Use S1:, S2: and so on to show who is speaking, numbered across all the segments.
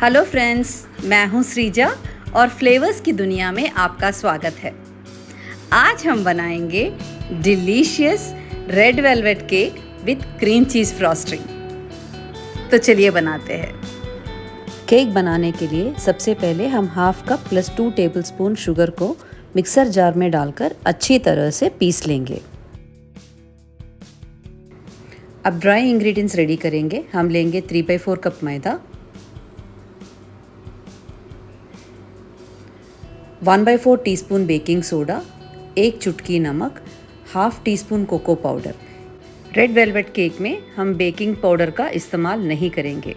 S1: Hello friends, मैं हूं श्रीजा और फ्लेवर्स की दुनिया में आपका स्वागत है। आज हम बनाएंगे delicious red velvet cake with cream cheese frosting. तो चलिए बनाते हैं। केक बनाने के लिए सबसे पहले हम half cup plus 2 tablespoon sugar को मिक्सर जार में डालकर अच्छी तरह से पीस लेंगे। अब ड्राई इंग्रेडिएंट्स रेडी करेंगे। हम लेंगे 3/4 कप मैदा, 1/4 टीस्पून बेकिंग सोडा, 1 चुटकी नमक, half teaspoon cocoa powder. Red velvet cake में हम बेकिंग पाउडर का इस्तेमाल नहीं करेंगे।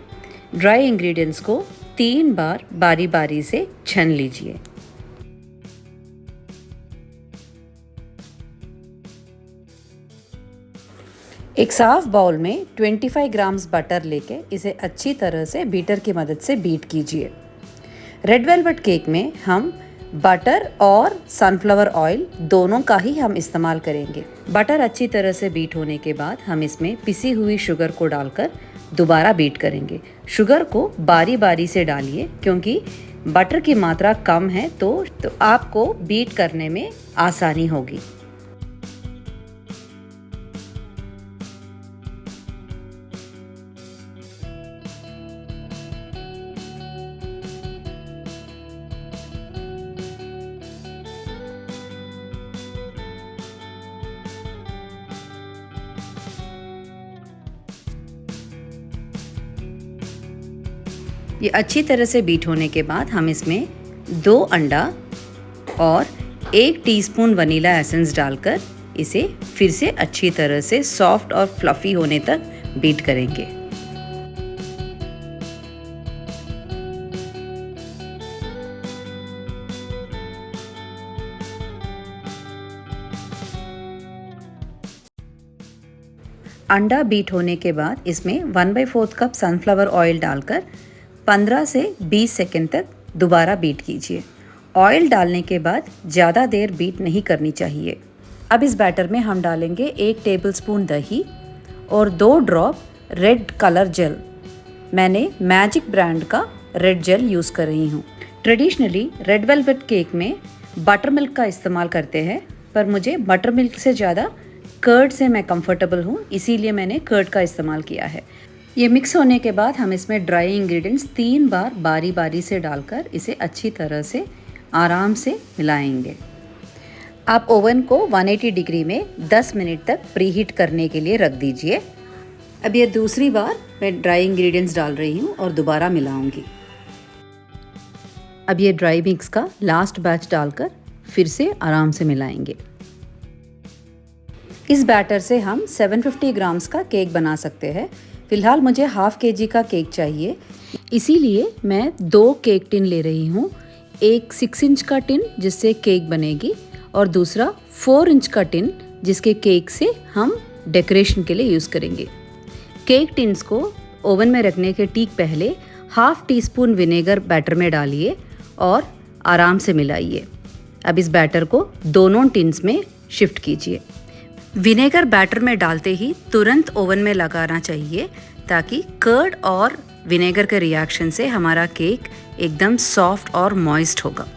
S1: ड्राई इंग्रेडिएंट्स को 3 बार बारी बारी से छान लीजिए। एक साफ बाउल में 25 ग्राम्स बटर लेके इसे अच्छी तरह से बीटर की मदद से बीट कीजिए। रेड वेलवेट केक में हम बटर और सनफ्लावर ऑयल दोनों का ही हम इस्तेमाल करेंगे। बटर अच्छी तरह से बीट होने के बाद हम इसमें पिसी हुई शुगर को डालकर दोबारा बीट करेंगे। शुगर को बारी बारी से डालिए क्योंकि बटर की मात्रा कम है तो आपको बीट करने में आसानी होगी। ये अच्छी तरह से बीट होने के बाद हम इसमें 2 अंडा और 1 टीस्पून वनीला एसेंस डालकर इसे फिर से अच्छी तरह से सॉफ्ट और फ्लफी होने तक बीट करेंगे। अंडा बीट होने के बाद इसमें 1/4 कप सनफ्लावर ऑयल डालकर 15 से 20 सेकंड तक दोबारा बीट कीजिए। ऑयल डालने के बाद ज़्यादा देर बीट नहीं करनी चाहिए। अब इस बैटर में हम डालेंगे 1 टेबलस्पून दही और 2 ड्रॉप रेड कलर जेल। मैंने मैजिक ब्रांड का रेड जेल यूज़ कर रही हूँ। ट्रेडिशनली रेड वेलवेट केक में बटर मिल्क का इस्तेमाल करते हैं, पर मुझे बटर मिल्क से ज़्यादा कर्ड से मैं कंफर्टेबल हूँ, इसीलिए मैंने कर्ड का इस्तेमाल किया है। ये मिक्स होने के बाद हम इसमें ड्राई इंग्रेडिएंट्स 3 बार बारी बारी से डालकर इसे अच्छी तरह से आराम से मिलाएंगे। आप ओवन को 180 डिग्री में 10 मिनट तक प्रीहीट करने के लिए रख दीजिए। अब ये दूसरी बार मैं ड्राई इंग्रेडिएंट्स डाल रही हूँ और दोबारा मिलाऊंगी। अब ये ड्राई मिक्स का लास्ट बैच डालकर फिर से आराम से मिलाएंगे। इस बैटर से हम 750 ग्राम्स का केक बना सकते हैं। फ़िलहाल मुझे हाफ kg का केक चाहिए, इसीलिए मैं 2 केक टिन ले रही हूँ। एक 6 इंच का टिन जिससे केक बनेगी और दूसरा 4 इंच का टिन जिसके केक से हम डेकोरेशन के लिए यूज़ करेंगे। केक टिन्स को ओवन में रखने के ठीक पहले half teaspoon vinegar batter में डालिए और आराम से मिलाइए। अब इस बैटर को दोनों टिन्स में शिफ्ट कीजिए। विनेगर बैटर में डालते ही तुरंत ओवन में लगाना चाहिए ताकि कर्ड और विनेगर के रिएक्शन से हमारा केक एकदम सॉफ्ट और मॉइस्ट होगा।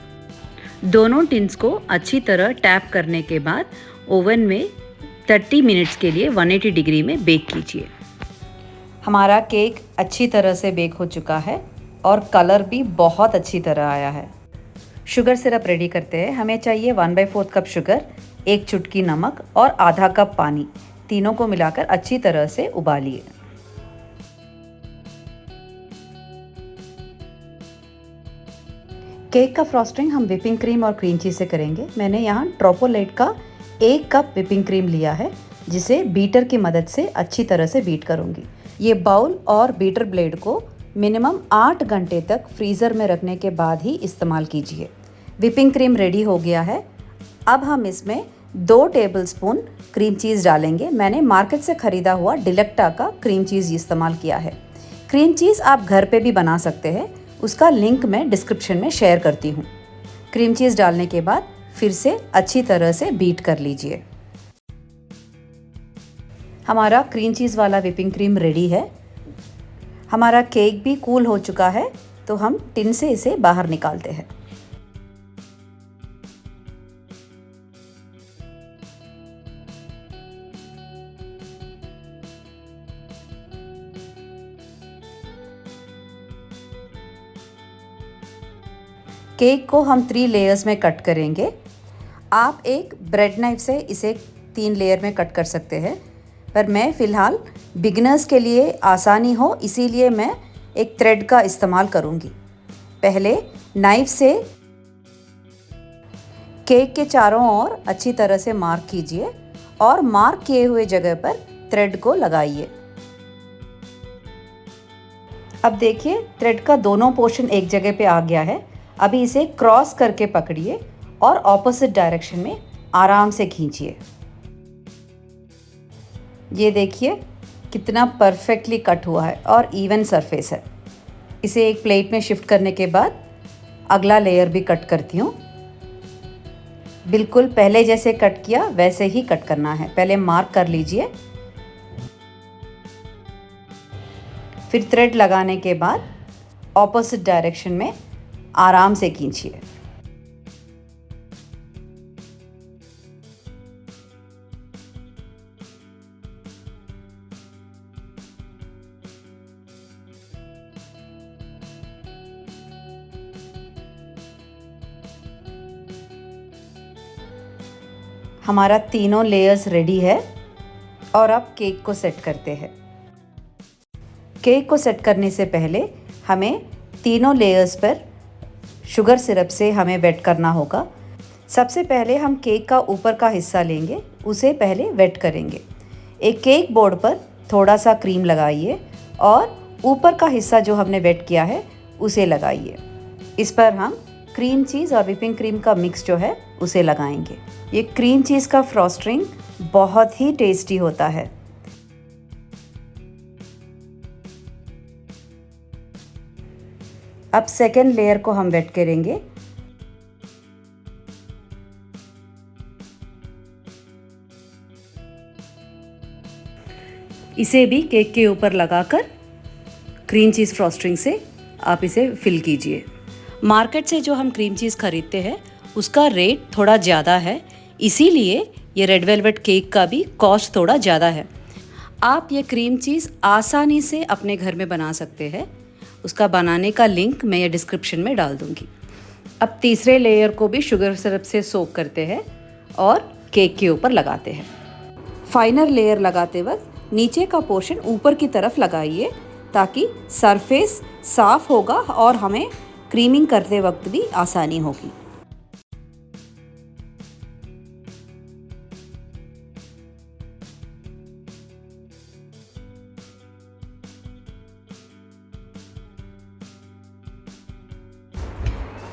S1: दोनों टिन्स को अच्छी तरह टैप करने के बाद ओवन में 30 मिनट्स के लिए 180 डिग्री में बेक कीजिए। हमारा केक अच्छी तरह से बेक हो चुका है और कलर भी बहुत अच्छी तरह आया है। शुगर सिरप रेडी करते हैं। हमें चाहिए 1/4 कप शुगर, 1 चुटकी नमक और आधा कप पानी। तीनों को मिलाकर अच्छी तरह से उबालिए। केक का फ्रॉस्टिंग हम व्हिपिंग क्रीम और क्रीम चीज़ से करेंगे। मैंने यहाँ ट्रोपोलेट का 1 कप व्हिपिंग क्रीम लिया है जिसे बीटर की मदद से अच्छी तरह से बीट करूँगी। ये बाउल और बीटर ब्लेड को मिनिमम 8 घंटे तक फ्रीज़र में रखने के बाद ही इस्तेमाल कीजिए। व्हिपिंग क्रीम रेडी हो गया है। अब हम इसमें 2 टेबलस्पून क्रीम चीज़ डालेंगे। मैंने मार्केट से ख़रीदा हुआ डिलेक्टा का क्रीम चीज़ इस्तेमाल किया है। क्रीम चीज़ आप घर पे भी बना सकते हैं, उसका लिंक मैं डिस्क्रिप्शन में शेयर करती हूँ। क्रीम चीज़ डालने के बाद फिर से अच्छी तरह से बीट कर लीजिए। हमारा क्रीम चीज़ वाला व्हिपिंग क्रीम रेडी है। हमारा केक भी कूल हो चुका है, तो हम टिन से इसे बाहर निकालते हैं। केक को हम 3 लेयर्स में कट करेंगे। आप एक ब्रेड नाइफ से इसे 3 लेयर में कट कर सकते हैं, पर मैं फ़िलहाल बिगिनर्स के लिए आसानी हो इसीलिए मैं एक थ्रेड का इस्तेमाल करूँगी। पहले नाइफ से केक के चारों ओर अच्छी तरह से मार्क कीजिए और मार्क किए हुए जगह पर थ्रेड को लगाइए। अब देखिए थ्रेड का दोनों पोर्शन एक जगह पे आ गया है। अभी इसे क्रॉस करके पकड़िए और ऑपोजिट डायरेक्शन में आराम से खींचिए। ये देखिए कितना परफेक्टली कट हुआ है और इवन सरफेस है। इसे एक प्लेट में शिफ्ट करने के बाद अगला लेयर भी कट करती हूँ। बिल्कुल पहले जैसे कट किया वैसे ही कट करना है। पहले मार्क कर लीजिए, फिर थ्रेड लगाने के बाद ऑपोजिट डायरेक्शन में आराम से खींचिए। हमारा तीनों लेयर्स रेडी है और अब केक को सेट करते हैं। केक को सेट करने से पहले हमें तीनों लेयर्स पर शुगर सिरप से हमें वेट करना होगा। सबसे पहले हम केक का ऊपर का हिस्सा लेंगे, उसे पहले वेट करेंगे। एक केक बोर्ड पर थोड़ा सा क्रीम लगाइए और ऊपर का हिस्सा जो हमने वेट किया है उसे लगाइए। इस पर हम क्रीम चीज़ और व्हिपिंग क्रीम का मिक्स जो है उसे लगाएंगे। ये क्रीम चीज़ का फ्रॉस्टिंग बहुत ही टेस्टी होता है। अब सेकेंड लेयर को हम वेट करेंगे। इसे भी केक के ऊपर लगाकर क्रीम चीज़ फ्रॉस्टिंग से आप इसे फिल कीजिए। मार्केट से जो हम क्रीम चीज़ खरीदते हैं उसका रेट थोड़ा ज़्यादा है, इसीलिए ये रेड वेलवेट केक का भी कॉस्ट थोड़ा ज़्यादा है। आप ये क्रीम चीज़ आसानी से अपने घर में बना सकते हैं। उसका बनाने का लिंक मैं ये डिस्क्रिप्शन में डाल दूँगी। अब तीसरे लेयर को भी शुगर सिरप से सोक करते हैं और केक के ऊपर लगाते हैं। फाइनल लेयर लगाते वक्त नीचे का पोर्शन ऊपर की तरफ लगाइए ताकि सरफेस साफ होगा और हमें क्रीमिंग करते वक्त भी आसानी होगी।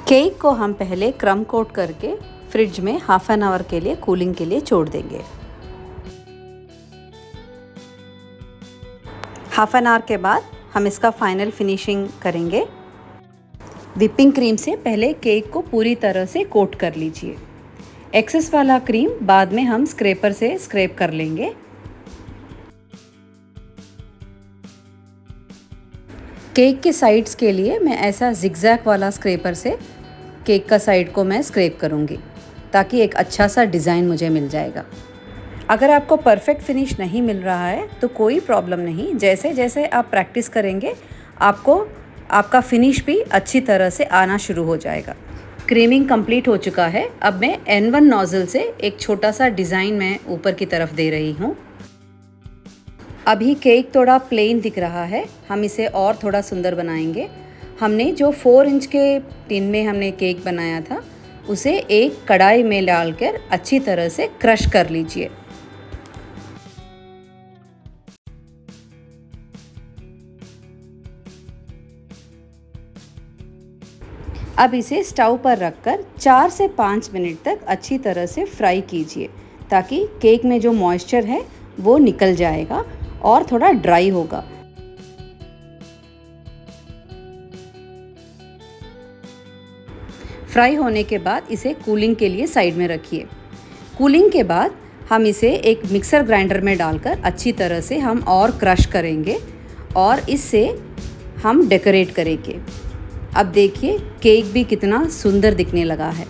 S1: केक को हम पहले क्रम कोट करके फ्रिज में हाफ एन आवर के लिए कूलिंग के लिए छोड़ देंगे। हाफ एन आवर के बाद हम इसका फाइनल फिनिशिंग करेंगे। व्हिपिंग क्रीम से पहले केक को पूरी तरह से कोट कर लीजिए। एक्सेस वाला क्रीम बाद में हम स्क्रैपर से स्क्रैप कर लेंगे। केक के साइड्स के लिए मैं ऐसा जिगजैग वाला स्क्रैपर से केक का साइड को मैं स्क्रैप करूँगी ताकि एक अच्छा सा डिज़ाइन मुझे मिल जाएगा। अगर आपको परफेक्ट फिनिश नहीं मिल रहा है तो कोई प्रॉब्लम नहीं, जैसे जैसे आप प्रैक्टिस करेंगे आपको आपका फिनिश भी अच्छी तरह से आना शुरू हो जाएगा। क्रीमिंग कंप्लीट हो चुका है। अब मैं N1 नोज़ल से एक छोटा सा डिज़ाइन मैं ऊपर की तरफ दे रही हूँ। अभी केक थोड़ा प्लेन दिख रहा है, हम इसे और थोड़ा सुंदर बनाएंगे। हमने जो 4 इंच के टिन में हमने केक बनाया था उसे एक कढ़ाई में डालकर अच्छी तरह से क्रश कर लीजिए। अब इसे स्टोव पर रखकर 4 से 5 मिनट तक अच्छी तरह से फ्राई कीजिए ताकि केक में जो मॉइस्चर है वो निकल जाएगा और थोड़ा ड्राई होगा। फ्राई होने के बाद इसे कूलिंग के लिए साइड में रखिए। कूलिंग के बाद हम इसे एक मिक्सर ग्राइंडर में डालकर अच्छी तरह से हम और क्रश करेंगे और इससे हम डेकोरेट करेंगे। अब देखिए केक भी कितना सुंदर दिखने लगा है।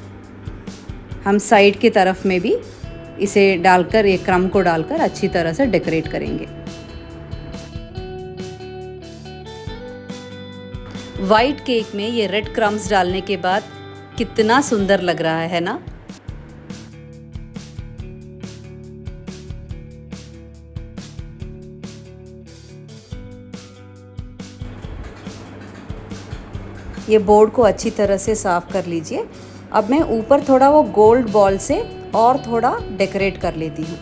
S1: हम साइड की तरफ में भी इसे डालकर, एक क्रम को डालकर अच्छी तरह से डेकोरेट करेंगे। वाइट केक में ये रेड क्रम्स डालने के बाद कितना सुंदर लग रहा है ना। ये बोर्ड को अच्छी तरह से साफ कर लीजिए। अब मैं ऊपर थोड़ा वो गोल्ड बॉल से और थोड़ा डेकोरेट कर लेती हूँ।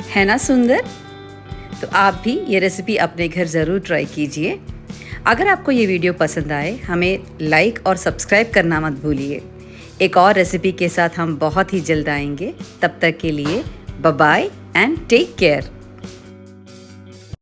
S1: है ना सुंदर? तो आप भी ये रेसिपी अपने घर ज़रूर ट्राई कीजिए। अगर आपको ये वीडियो पसंद आए, हमें लाइक और सब्सक्राइब करना मत भूलिए। एक और रेसिपी के साथ हम बहुत ही जल्द आएंगे। तब तक के लिए bye bye and take care.